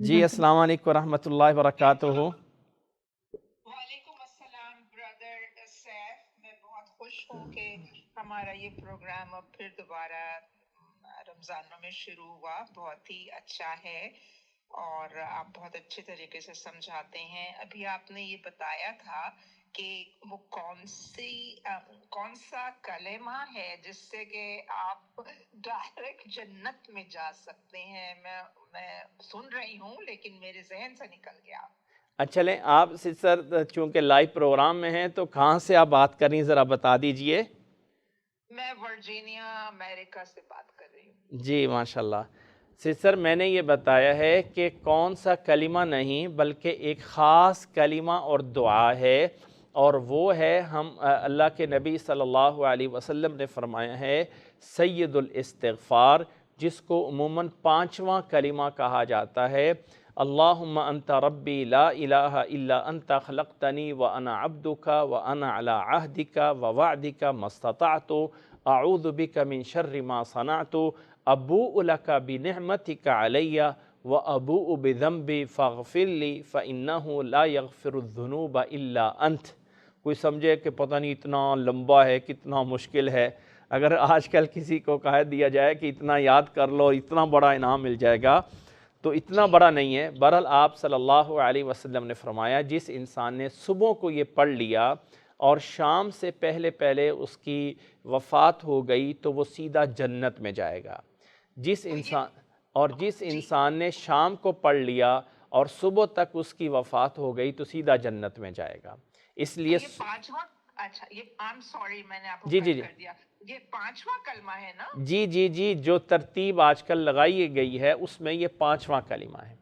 جی السلام علیکم ورحمۃ اللہ وبرکاتہ۔ وعلیکم السلام برادر سیف، میں بہت خوش ہوں کہ ہمارا یہ پروگرام اب پھر دوبارہ رمضانوں میں شروع ہوا۔ بہت ہی اچھا ہے اور آپ بہت اچھے طریقے سے سمجھاتے ہیں۔ ابھی آپ نے یہ بتایا تھا کہ وہ کون سا کلمہ ہے جس سے کہ آپ ڈائریکٹ جنت میں جا سکتے ہیں۔ میں سن رہی ہوں لیکن میرے ذہن سے نکل گیا۔ چلیں آپ سر چونکہ لائیو پروگرام میں ہیں تو کہاں سے آپ بات کر رہی ہیں ذرا بتا دیجئے۔ میں ورجینیا امریکہ سے بات کر رہی ہوں۔ جی ماشاءاللہ۔ سر میں نے یہ بتایا ہے کہ کون سا کلمہ نہیں بلکہ ایک خاص کلمہ اور دعا ہے، اور وہ ہے ہم اللہ کے نبی صلی اللہ علیہ وسلم نے فرمایا ہے سید الاستغفار، جس کو عموماً 5واں کلمہ کہا جاتا ہے۔ اللہم انت ربی لا الہ الا انت خلقتنی وانا عبدک وانا علی عہدک ووعدک ما استطعت اعوذ بک من شر ما صنعت ابوء لک بنعمتک علی وابوء بذنبی فاغفر لی فانہ لا یغفر الذنوب الا انت۔ کوئی سمجھے کہ پتہ نہیں اتنا لمبا ہے، کتنا مشکل ہے۔ اگر آج کل کسی کو کہہ دیا جائے کہ اتنا یاد کر لو اتنا بڑا انعام مل جائے گا، تو اتنا بڑا نہیں ہے۔ بہرحال آپ صلی اللہ علیہ وسلم نے فرمایا جس انسان نے صبح کو یہ پڑھ لیا اور شام سے پہلے پہلے اس کی وفات ہو گئی تو وہ سیدھا جنت میں جائے گا۔ جس انسان نے شام کو پڑھ لیا اور صبح تک اس کی وفات ہو گئی تو سیدھا جنت میں جائے گا۔ اس لیے یہ پانچواں، اچھا یہ I'm sorry میں نے آپ کو جی کٹ کر دیا، یہ 5واں کلمہ ہے نا؟ جی جو ترتیب آج کل لگائی گئی ہے اس میں یہ 5واں کلمہ ہے۔